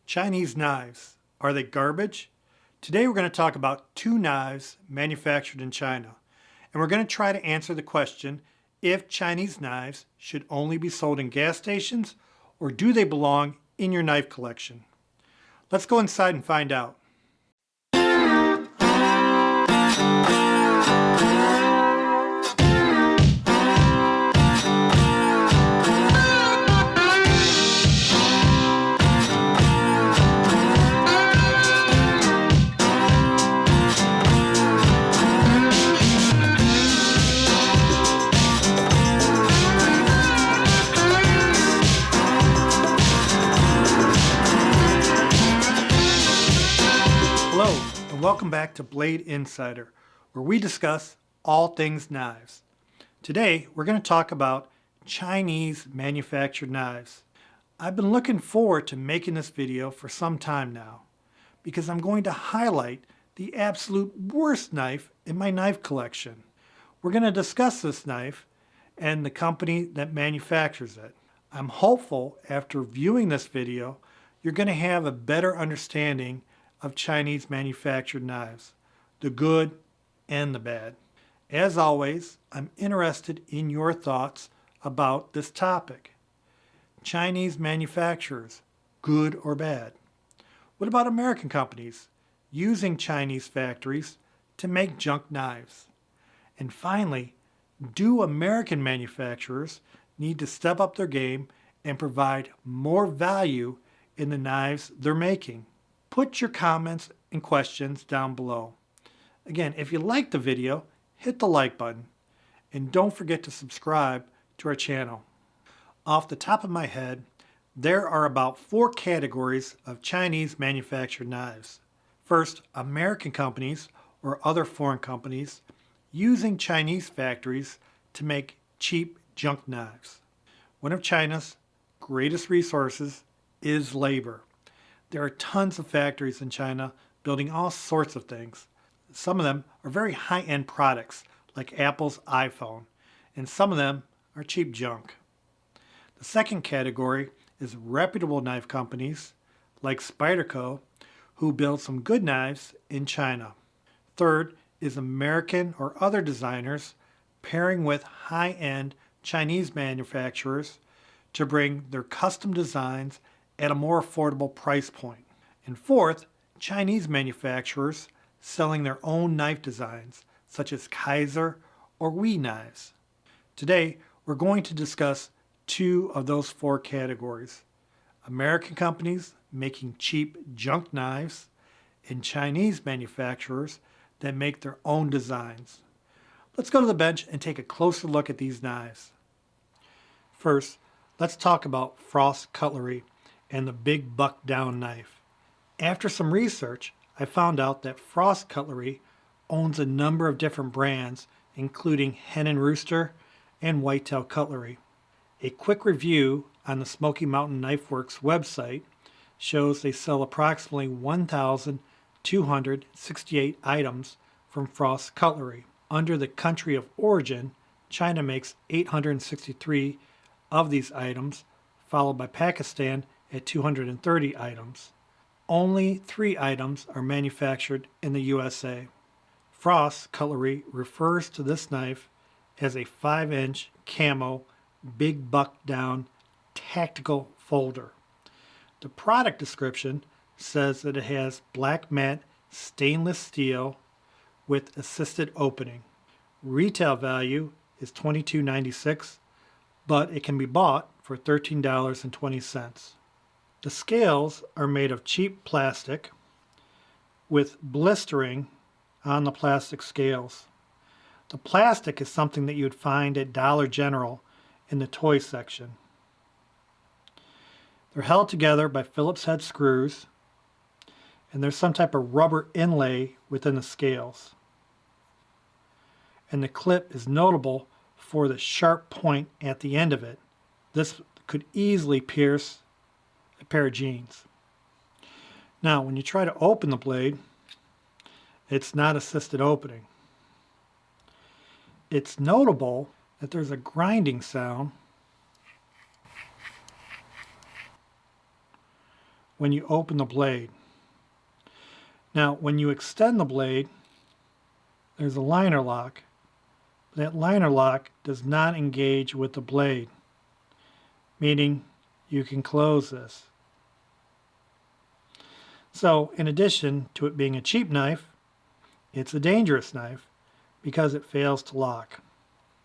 Chinese knives, are they garbage? Today we're going to talk about two knives manufactured in China. And we're going to try to answer the question if Chinese knives should only be sold in gas stations or do they belong in your knife collection? Let's go inside and find out. Hello, and welcome back to Blade Insider, where we discuss all things knives. Today, we're going to talk about Chinese manufactured knives. I've been looking forward to making this video for some time now, because I'm going to highlight the absolute worst knife in my knife collection. We're going to discuss this knife and the company that manufactures it. I'm hopeful after viewing this video, you're going to have a better understanding of Chinese manufactured knives, the good and the bad. As always, I'm interested in your thoughts about this topic. Chinese manufacturers, good or bad? What about American companies using Chinese factories to make junk knives? And finally, do American manufacturers need to step up their game and provide more value in the knives they're making? Put your comments and questions down below. Again, if you liked the video, hit the like button and don't forget to subscribe to our channel. Off the top of my head, there are about 4 categories of Chinese manufactured knives. First, American companies or other foreign companies using Chinese factories to make cheap junk knives. One of China's greatest resources is labor. There are tons of factories in China building all sorts of things. Some of them are very high-end products like Apple's iPhone, and some of them are cheap junk. The second category is reputable knife companies like Spyderco who build some good knives in China. Third is American or other designers pairing with high-end Chinese manufacturers to bring their custom designs at a more affordable price point. And fourth, Chinese manufacturers selling their own knife designs, such as Kizer or WE knives. Today, we're going to discuss 2 of those 4 categories. American companies making cheap junk knives and Chinese manufacturers that make their own designs. Let's go to the bench and take a closer look at these knives. First, let's talk about Frost Cutlery and the Big Buck Down knife. After some research, I found out that Frost Cutlery owns a number of different brands, including Hen and Rooster and Whitetail Cutlery. A quick review on the Smoky Mountain Knife Works website shows they sell approximately 1,268 items from Frost Cutlery. Under the country of origin, China makes 863 of these items, followed by Pakistan at 230 items. Only 3 items are manufactured in the USA. Frost Cutlery refers to this knife as a 5-inch camo Big Buck Down tactical folder. The product description says that it has black matte stainless steel with assisted opening. Retail value is $22.96, but it can be bought for $13.20. The scales are made of cheap plastic with blistering on the plastic scales. The plastic is something that you would find at Dollar General in the toy section. They're held together by Phillips head screws, and there's some type of rubber inlay within the scales. And the clip is notable for the sharp point at the end of it. This could easily pierce a pair of jeans. Now, when you try to open the blade, it's not assisted opening. It's notable that there's a grinding sound when you open the blade. Now, when you extend the blade, there's a liner lock. That liner lock does not engage with the blade, meaning you can close this. So, in addition to it being a cheap knife, it's a dangerous knife because it fails to lock.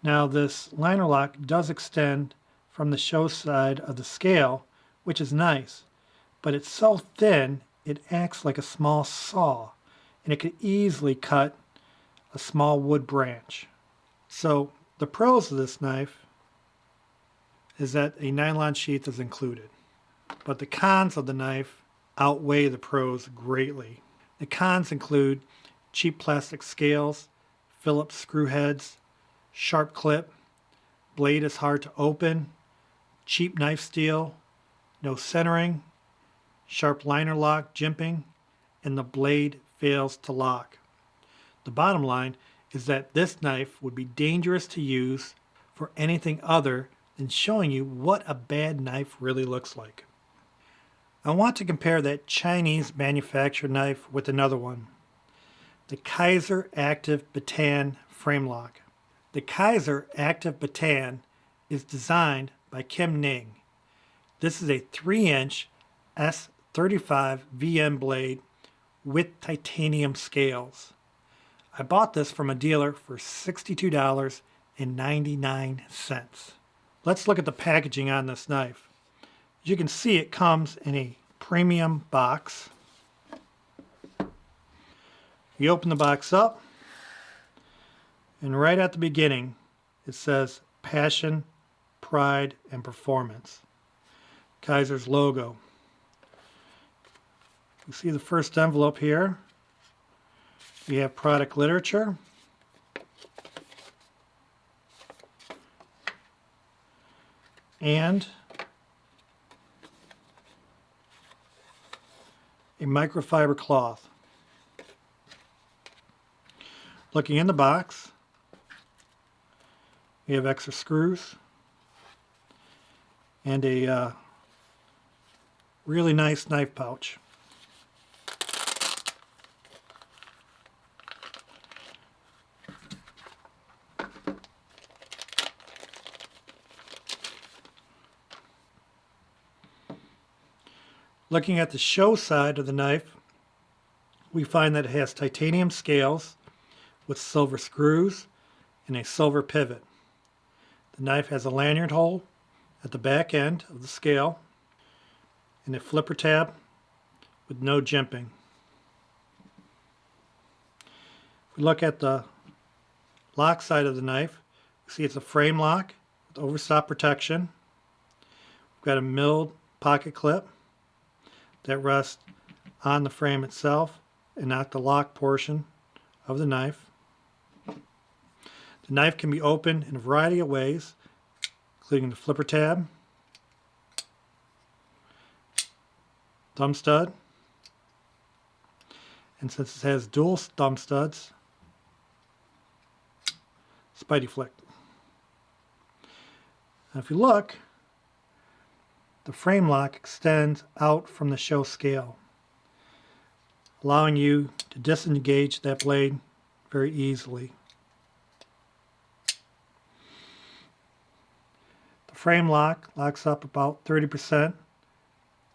Now, this liner lock does extend from the show side of the scale, which is nice, but it's so thin it acts like a small saw, and it could easily cut a small wood branch. So the pros of this knife is that a nylon sheath is included, but the cons of the knife outweigh the pros greatly. The cons include cheap plastic scales, Phillips screw heads, sharp clip, blade is hard to open, cheap knife steel, no centering, sharp liner lock jimping, and the blade fails to lock. The bottom line is that this knife would be dangerous to use for anything other than showing you what a bad knife really looks like. I want to compare that Chinese manufactured knife with another one, the Kizer Activ Bantam frame lock. The Kizer Activ Bantam is designed by Kim Ning. This is a 3-inch S35 VM blade with titanium scales. I bought this from a dealer for $62.99. Let's look at the packaging on this knife. As you can see, it comes in a premium box. You open the box up, and right at the beginning it says Passion, Pride, and Performance. Kizer's logo. You see the first envelope here. We have product literature. And a microfiber cloth. Looking in the box, we have extra screws and a really nice knife pouch. Looking at the show side of the knife, we find that it has titanium scales with silver screws and a silver pivot. The knife has a lanyard hole at the back end of the scale and a flipper tab with no jimping. If we look at the lock side of the knife, we see it's a frame lock with overstop protection. We've got a milled pocket clip that rests on the frame itself and not the lock portion of the knife. The knife can be opened in a variety of ways, including the flipper tab, thumb stud, and since it has dual thumb studs, spidey flick. Now if you look, the frame lock extends out from the show scale, allowing you to disengage that blade very easily. The frame lock locks up about 30%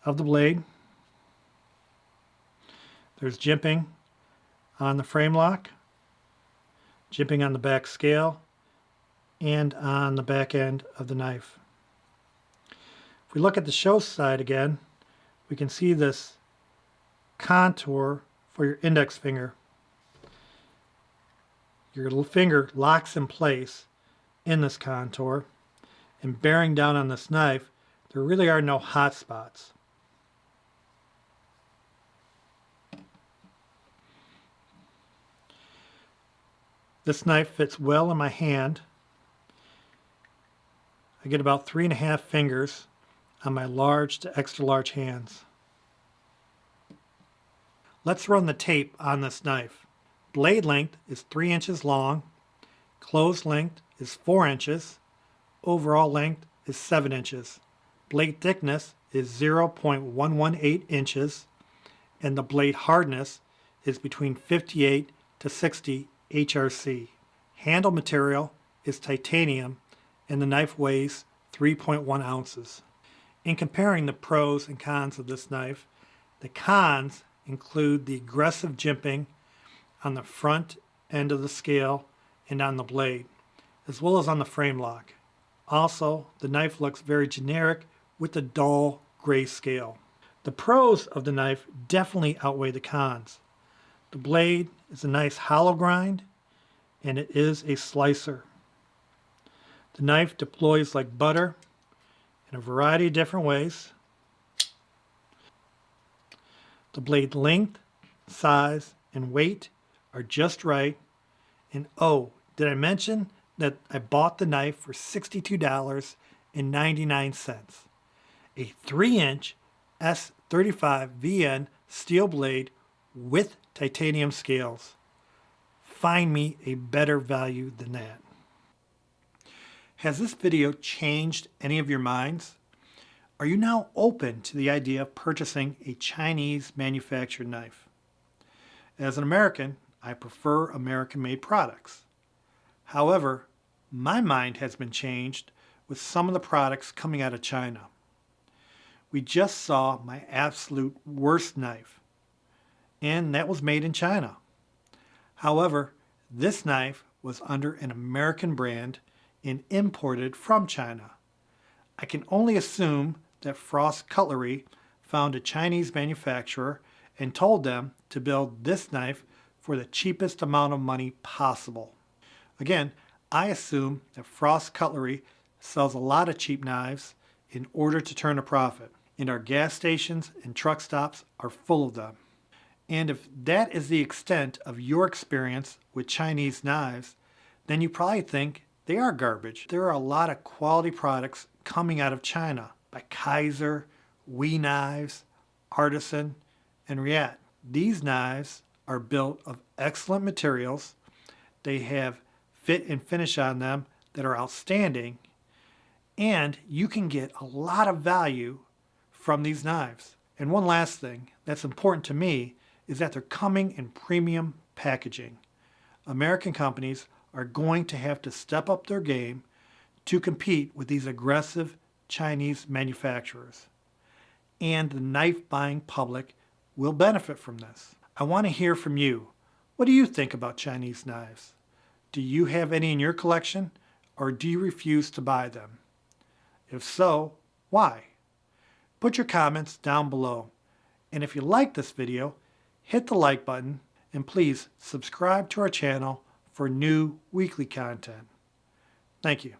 of the blade. There's jimping on the frame lock, jimping on the back scale, and on the back end of the knife. If we look at the show side again, we can see this contour for your index finger. Your little finger locks in place in this contour, and bearing down on this knife, there really are no hot spots. This knife fits well in my hand. I get about 3.5 fingers on my large to extra large hands. Let's run the tape on this knife. Blade length is 3 inches long, closed length is 4 inches, overall length is 7 inches. Blade thickness is 0.118 inches, and the blade hardness is between 58 to 60 HRC. Handle material is titanium, and the knife weighs 3.1 ounces. In comparing the pros and cons of this knife, the cons include the aggressive jimping on the front end of the scale and on the blade, as well as on the frame lock. Also, the knife looks very generic with the dull gray scale. The pros of the knife definitely outweigh the cons. The blade is a nice hollow grind, and it is a slicer. The knife deploys like butter in a variety of different ways. The blade length, size, and weight are just right. And oh, did I mention that I bought the knife for $62.99? A 3-inch S35VN steel blade with titanium scales. Find me a better value than that. Has this video changed any of your minds? Are you now open to the idea of purchasing a Chinese manufactured knife? As an American, I prefer American-made products. However, my mind has been changed with some of the products coming out of China. We just saw my absolute worst knife, and that was made in China. However, this knife was under an American brand and imported from China. I can only assume that Frost Cutlery found a Chinese manufacturer and told them to build this knife for the cheapest amount of money possible. Again, I assume that Frost Cutlery sells a lot of cheap knives in order to turn a profit, and our gas stations and truck stops are full of them. And if that is the extent of your experience with Chinese knives, then you probably think they are garbage. There are a lot of quality products coming out of China by Kizer, We Knives, Artisan, and Riat. These knives are built of excellent materials. They have fit and finish on them that are outstanding, and you can get a lot of value from these knives. And one last thing that's important to me is that they're coming in premium packaging. American companies are going to have to step up their game to compete with these aggressive Chinese manufacturers. And the knife buying public will benefit from this. I want to hear from you. What do you think about Chinese knives? Do you have any in your collection, or do you refuse to buy them? If so, why? Put your comments down below. And if you like this video, hit the like button, and please subscribe to our channel for new weekly content. Thank you.